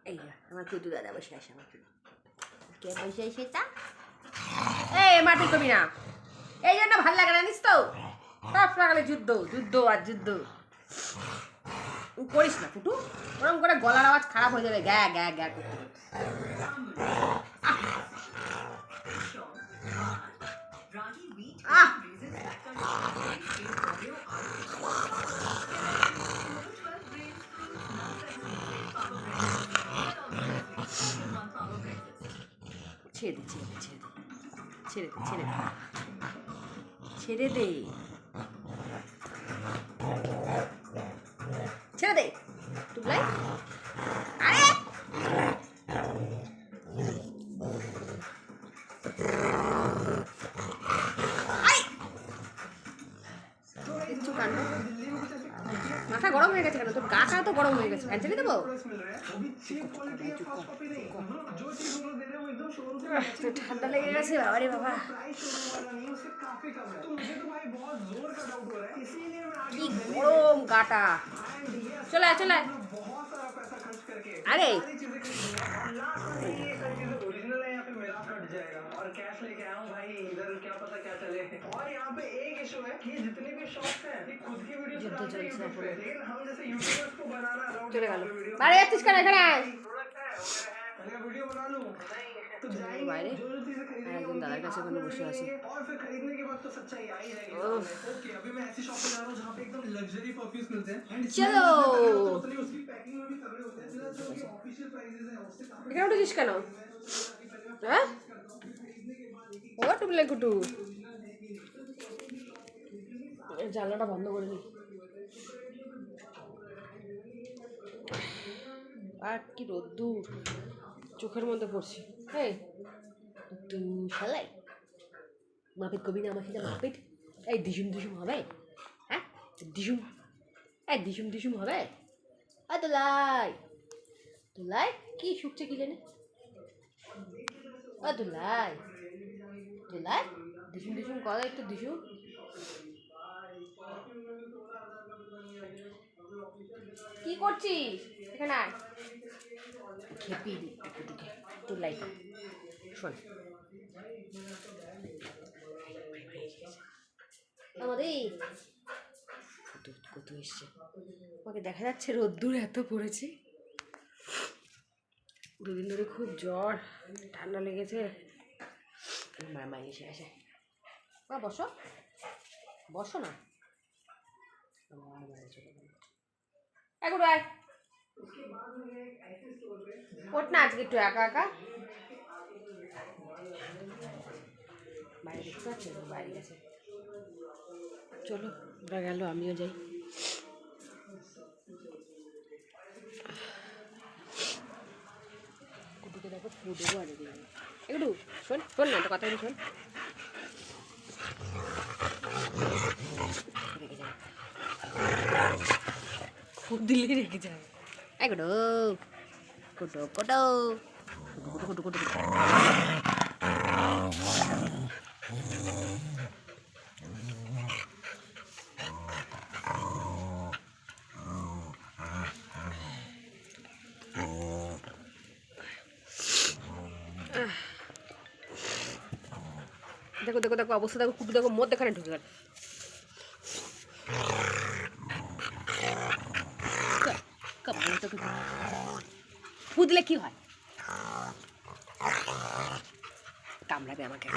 এই আমার কুদু দাদা বসে আসে আমার কে বসে এসে তা এই মাটি কবি না এই জন্য ভাল লাগে না জানিস তো সব সকালে যুদ্ধ যুদ্ধ আর যুদ্ধ করিস না ফুটু ওরকম করে গলার আওয়াজ খারাপ হয়ে যাবে গ্যা গ্যা গ্যা করতে ছেড়ে দে ছেড়ে দে ছেড়ে দে ছেড়ে দে ছেড়ে দে ছেড়ে দে টুকলাই আরে কিচ্ছু কাণ্ড মাথা গরম হয়ে গেছে কেন তোর গাটা তো গরম হয়ে গেছে ফ্যান চালিয়ে দেবো ঠান্ডা লেগে গেছে বাবারে বাবা কি গরম গাটা চলে আয় চলে আয় আরে যুদ্ধ চলছে চলে গেল বাইরে যাচ্ছিস কেন এখানে বাইরে একজন দাদার কাছে ওখানে বসে আছে চলো এখানে উঠেছিস কেন হ্যাঁ ও টুকলে কুটু জানলাটা বন্ধ করে নি আর কি রোদ্দুর চোখের মধ্যে পড়ছি হ্যাঁ তুই শালাই মাপিট কবি না আমার সাথে মাপিট এই দিসুম দিসুম হবে হ্যাঁ দিসুম এই দিসুম দিসুম হবে তোলাই তোলাই কি শুকছে কি জানে তোলাই তোলাই দিসুম দিসুম করা একটু দিসুম কি করছিস এখানে আয় খেপি দিকে তোলাই শোন আমাদের কত এসছে আমাকে দেখা যাচ্ছে রোদ্দুর এত পড়েছে দুদিন ধরে খুব জ্বর ঠান্ডা লেগেছে মা এসে আসে মা বসো বসো না এখন আয় ওঠ না আজকে একটু একা একা বাইরে দেখতে পাচ্ছি বাইরে গেছে চলো ওরা গেল আমিও যাই কুটুকে দেখো ফু দেবো আর একটু শোন শোন না তো কথা বলি শোন খুব দিলে রেখে যাবে একটু কুটো কুটো কুটো কুটো কুটো কুটো দেখো দেখো দেখো অবস্থা দেখো কুটু দেখো মধ্যে এখানে ঢুকে গেল ফু দিলে কি হয় কামড়াবে আমাকে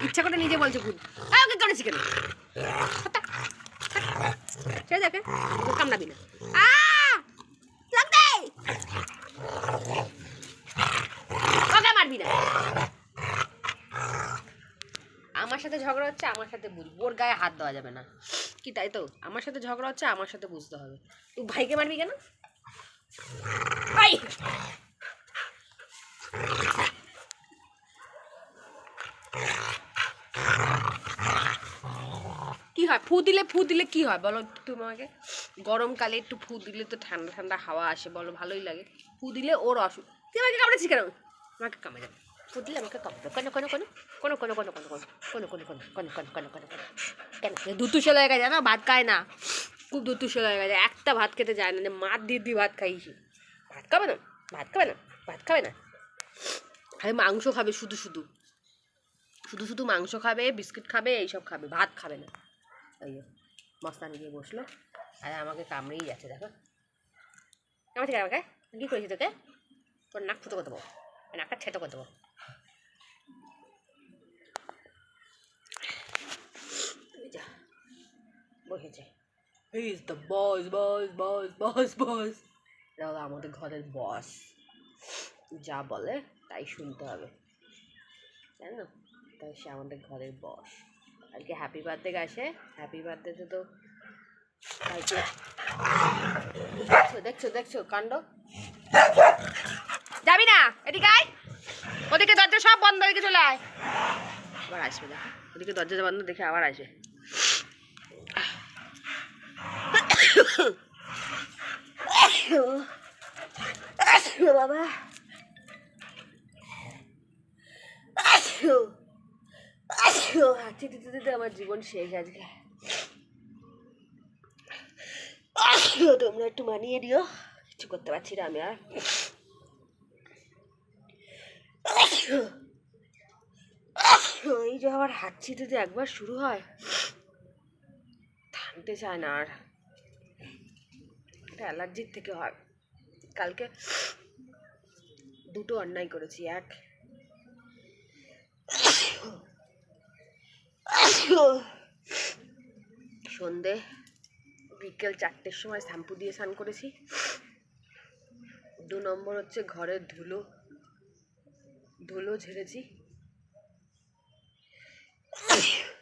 ইচ্ছা করে নিজে বলছে ফুল ওকে করেছি কেন সে দেখে কামড়াবি না ওকে মারবি না আমার সাথে ঝগড়া হচ্ছে আমার সাথে বুঝবো ওর গায়ে হাত দেওয়া যাবে না কি তাই তো আমার সাথে ঝগড়া হচ্ছে আমার সাথে বুঝতে হবে তুই ভাইকে মারবি কেন কি হয় ফু দিলে কি হয় বলো তুমি আমাকে গরমকালে একটু ফু দিলে তো ঠান্ডা ঠান্ডা হাওয়া আসে বলো ভালোই লাগে ফু দিলে ওর অসুখ তুই আমাকে কামড়েছিস কেন আমাকে কামড়ে যাবে ফুটলে আমাকে কাঁপবে কোনো কেন দুতু সেলা হয়ে গেছে না, ভাত খায় না, খুব দুতু সেলা হয়ে গেছে, একটা ভাত খেতে যায় না, মার দিয়ে ভাত খাইছি। ভাত খাবে না, ভাত খাবে না, ভাত খাবে না, খালি মাংস খাবে, শুধু শুধু মাংস খাবে, বিস্কিট খাবে, এইসব খাবে, ভাত খাবে না। ওই মস্তানি গিয়ে বসলো আর আমাকে কামড়েই যাচ্ছে, দেখো আমার থেকে আমাকে কী করেছি তোকে, তোর নাক ফুটো করে দেবো, নাকটা ছেটো করে দেবো। বসেছে, হি ইজ দ্য বস। দাদা আমাদের ঘরের বস, যা বলে তাই শুনতে হবে, জানো, তাই সে আমাদের ঘরের বস। কালকে হ্যাপি বার্থডে গেছে, হ্যাপি বার্থডেতে তো কালকে দেখছো কাণ্ড। যাবি না, এদিকে আয়, ওদিকে দরজা সব বন্ধ, ওদিকে চলে আয়, আবার আসবে, দেখো ওদিকে দরজা বন্ধ দেখে আবার আসবে। বাবা হাঁচি দিতে আমার জীবন শেষ আজকে। তোমরা একটু মানিয়ে দিও, কিছু করতে পারছি না আমি আর। এই যে আমার হাঁচি দিতে একবার শুরু হয় থামতে চায় না আর, এটা অ্যালার্জির থেকে হয়। কালকে দুটো অন্যায় করেছি, এক সন্ধে বিকেল 4টের সময় শ্যাম্পু দিয়ে স্নান করেছি, 2 নম্বর হচ্ছে ঘরের ধুলো ঝেড়েছি,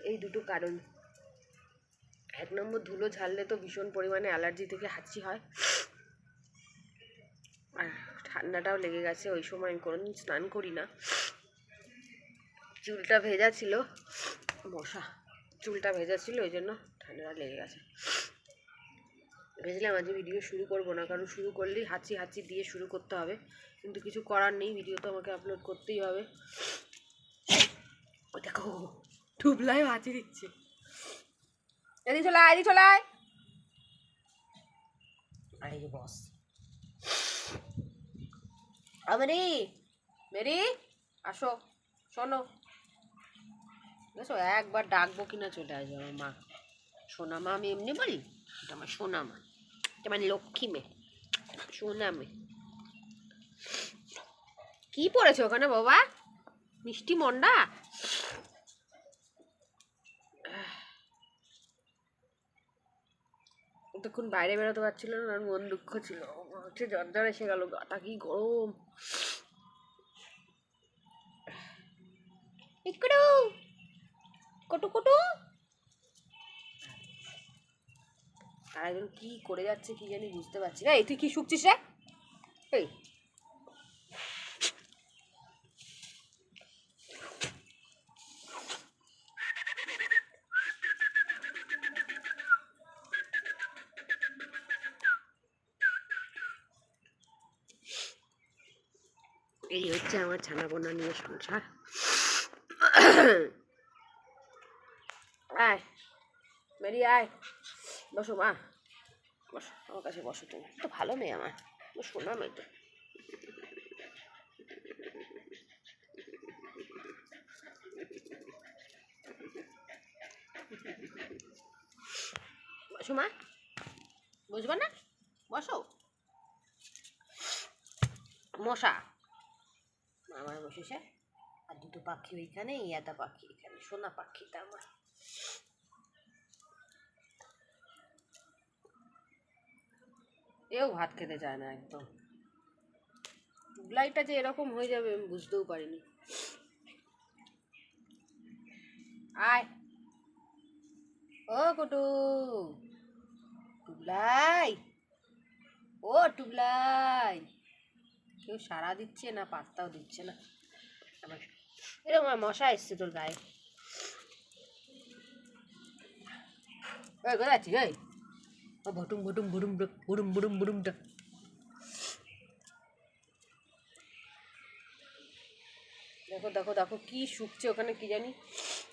এই দুটো কারণ। 1 নম্বর ধুলো ঝাড়লে তো ভীষণ পরিমাণে অ্যালার্জি থেকে হাঁচি হয়, আর ঠান্ডাটাও লেগে গেছে, ওই সময় আমি কোনোদিন স্নান করি না, চুলটা ভেজা ছিল, চুলটা ভেজা ছিল, ওই জন্য ঠান্ডাটা লেগে গেছে। ভেজলাম আজকে ভিডিও শুরু করবো না, কারণ শুরু করলেই হাঁচি দিয়ে শুরু করতে হবে, কিন্তু কিছু করার নেই, ভিডিও তো আমাকে আপলোড করতেই হবে। ওই দেখো টুবলাই হাঁচি দিচ্ছে, এদিকে চলে আয়, আর এই যে বস মেরি আসো, শোনো, বুঝছো, একবার ডাকবো কিনা চলে আসবে আমার মা, সোনা মা, আমি এমনি বলি, এটা আমার সোনা মা, এটা আমার লক্ষ্মী মেয়ে, সোনা মেয়ে। কি পড়েছো ওখানে বাবা, মিষ্টি মন্ডা? তখন বাইরে বেরোতে পারছিল না, আর মন দুঃখ ছিল, হচ্ছে জ্বর এসে গেল, গাটা কি গরম। কটু আর একজন কি করে যাচ্ছে কি জানি বুঝতে পারছি না। এই তুই কি শুকছিস রে? এই এই হচ্ছে আমার ছানাপোনা নিয়ে সংসার। আয় মেরি আয়, বসো মা, বসো আমার কাছে, বসো, তুমি তো ভালো মেয়ে, আমার শোনা মেয়ে তো। বসো মা, বুঝবা না, বসো। মশা আমার বসেছে, আর দুটো পাখি ওইখানে, ইয়াদা পাখি এখানে, সোনা পাখিটা আমার। এও ভাত খেতে চায় না একদম, টুবলাইটা যে এরকম হয়ে যাবে আমি বুঝতেও পারিনি। আয় ও কুটু, টুবলাই, ও টুবলাই, কেউ সাড়া দিচ্ছে না, পাত্তাও দিচ্ছে না আমার। এরকম মশা এসছে তোর গায়ে, কোথায় আছিস? এই ভটুম বুড়ুমটা দেখো দেখো দেখো কি শুকছে ওখানে, কি জানি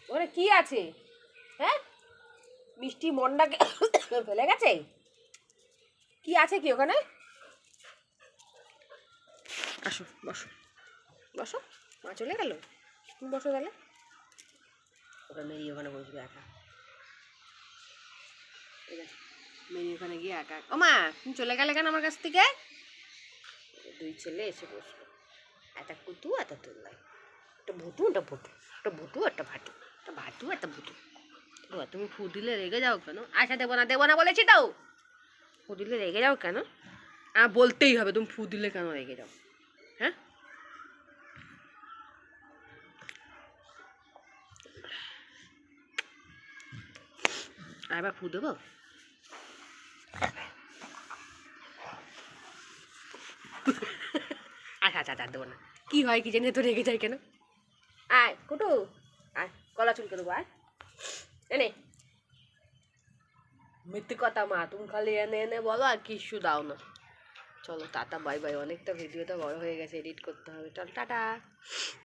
ওখানে কি আছে। হ্যাঁ, মিষ্টি মন্ডাকে ফেলে গেছে, কি আছে কি ওখানে? আসো বসো বসো, মা চলে গেল, তুমি বসো তাহলে। ওটা মেরি ওখানে বসবে একা, মেরি ওখানে গিয়ে একা। ও মা, তুমি চলে গেলে কেন আমার কাছ থেকে? দুই ছেলে এসে বসলো, একটা কুতু একটা তোল্লাই, একটা ভুটু একটা ভুটু, একটা ভুটু একটা ভাটু, একটা ভাটু একটা ভুটু। তুমি ফু দিলে রেগে যাও কেন? আচ্ছা দেবো না বলেছি তো, ফু দিলে রেগে যাও কেন? বলতেই হবে, তুমি ফু দিলে কেন রেগে যাও? হ্যাঁ, আর এবার ফু দেবো? আচ্ছা দেবো না, কি হয় কি জানি, তো রেগে যায় কেন? আয় কুটু, আয় গলা চুলকে দেবো, আয় এনে। মিথ্যে কথা মা, তুমি খালি এনে এনে বলো আর কিচ্ছু দাও না। চলো টাটা বাই বাই, অনেকটা ভিডিওটা বড় হয়ে গেছে, এডিট করতে হবে, চল টাটা।